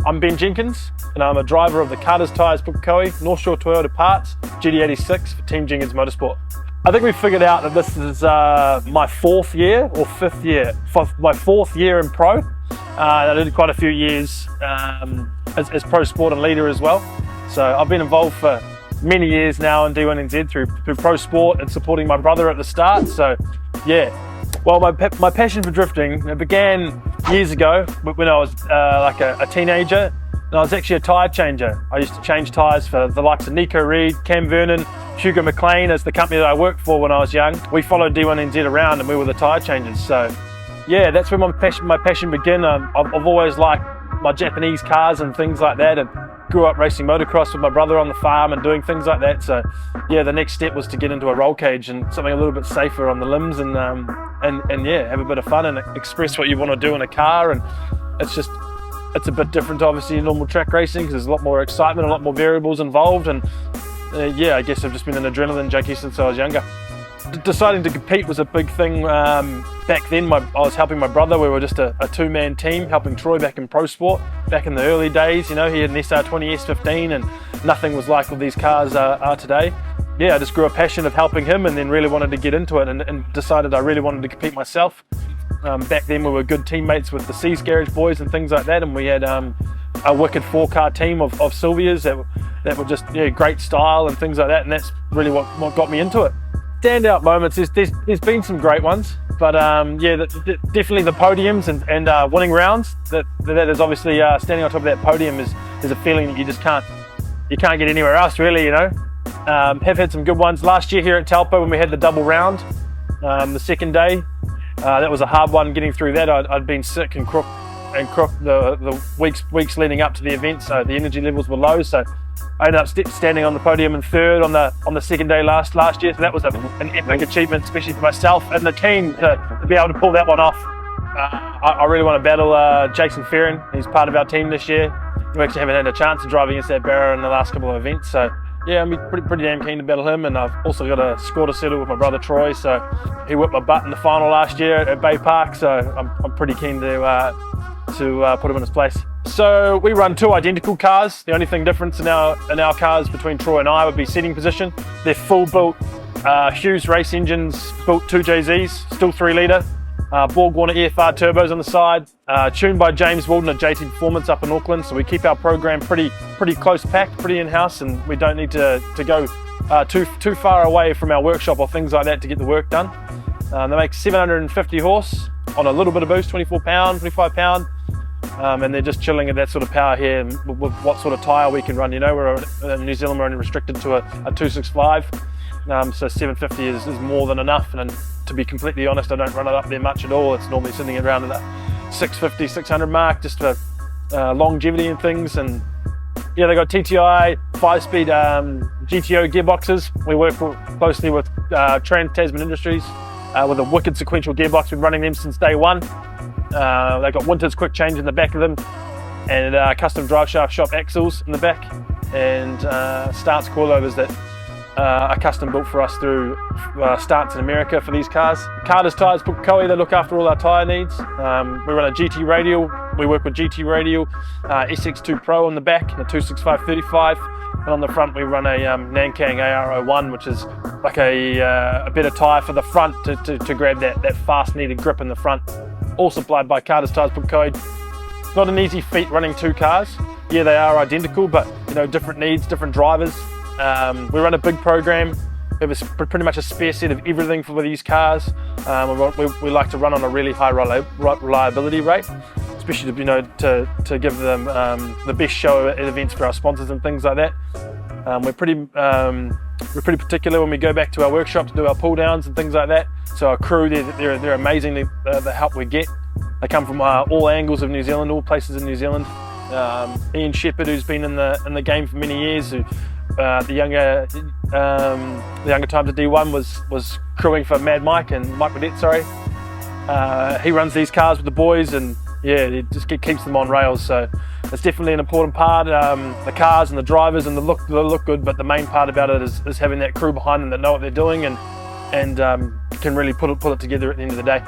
I'm Ben Jenkins, and I'm a driver of the Carter's Tyres Pukekohe North Shore Toyota Parts GT86 for Team Jenkins Motorsport. I think we figured out that this is my fourth year or fifth year, my fourth year in pro. I did quite a few years as pro sport and leader as well. So I've been involved for many years now in D1NZ through pro sport and supporting my brother at the start. So yeah, well, my passion for drifting, it began years ago when I was like a teenager, and I was actually a tyre changer. I used to change tyres for the likes of Nico Reed, Cam Vernon, Hugo McLean as the company that I worked for when I was young. We followed D1NZ around and we were the tyre changers. So yeah, that's where my passion began. I've always liked my Japanese cars and things like that, and grew up racing motocross with my brother on the farm and doing things like that. So yeah, the next step was to get into a roll cage and something a little bit safer on the limbs, and yeah, have a bit of fun and express what you want to do in a car. And it's a bit different obviously in normal track racing because there's a lot more excitement, a lot more variables involved, and yeah, I guess I've just been an adrenaline junkie since I was younger. Deciding to compete was a big thing back then. I was helping my brother. We were just a two-man team helping Troy back in pro sport back in the early days. You know, he had an SR20 S15 and nothing was like what these cars are today. Yeah, I just grew a passion of helping him and then really wanted to get into it and decided I really wanted to compete myself. Back then we were good teammates with the C's Garage boys and things like that, and we had a wicked 4-car team of Sylvias that were just great style and things like that, and that's really what got me into it. Standout moments, there's been some great ones, but yeah, definitely the podiums and winning rounds. That is obviously standing on top of that podium is a feeling that you can't get anywhere else really, you know. Have had some good ones last year here at Taupo when we had the double round, the second day. That was a hard one getting through that. I'd been sick and crook the weeks leading up to the event, so the energy levels were low. So I ended up standing on the podium in third on the second day last year. So that was an epic achievement, especially for myself and the team to be able to pull that one off. I really want to battle Jason Ferrin. He's part of our team this year. We actually haven't had a chance of driving against that barrow in the last couple of events. So yeah, I'm pretty damn keen to battle him, and I've also got a score to settle with my brother Troy. So he whipped my butt in the final last year at Bay Park. So I'm pretty keen to put him in his place. So we run two identical cars. The only thing difference in our cars between Troy and I would be seating position. They're full built Hughes race engines, built 2JZs, still 3 litre. Borg Warner EFR turbos on the side, tuned by James Walden at JT Performance up in Auckland. So we keep our program pretty close packed, pretty in-house, and we don't need to go too far away from our workshop or things like that to get the work done. They make 750 horse on a little bit of boost, 24 pound, 25 pound. And they're just chilling at that sort of power here with what sort of tyre we can run. You know, we're in New Zealand, we're only restricted to a 265. So 750 is more than enough, and to be completely honest, I don't run it up there much at all. It's normally sitting around at the 650, 600 mark, just for longevity and things. And yeah, they got TTI 5-speed GTO gearboxes. We work closely with Trans-Tasman Industries with a wicked sequential gearbox. We've been running them since day one. They've got Winter's quick change in the back of them, and custom drive shaft shop axles in the back, and stance coilovers that are custom built for us through Stance in America for these cars. Carter's Tyres Pukekohe, they look after all our tyre needs. We run a GT radial. We work with GT radial, SX2 Pro on the back, and a 265/35, and on the front we run a Nankang AR01, which is like a better tyre for the front to grab that fast needed grip in the front. All supplied by Carter's Tyres Pukekohe. Not an easy feat running two cars. Yeah, they are identical, but you know, different needs, different drivers. We run a big program. We have pretty much a spare set of everything for these cars. We like to run on a really high reliability rate, especially to give them the best show at events for our sponsors and things like that. We're pretty particular when we go back to our workshop to do our pull downs and things like that. So our crew, they're amazing. The help we get, they come from all angles of New Zealand, all places in New Zealand. Ian Shepherd, who's been in the game for many years, the younger times of D1 was crewing for Mad Mike and Mike Redette, sorry. He runs these cars with the boys, and yeah, it just keeps them on rails. So it's definitely an important part. The cars and the drivers and the look good, but the main part about it is having that crew behind them that know what they're doing and can really pull it together at the end of the day.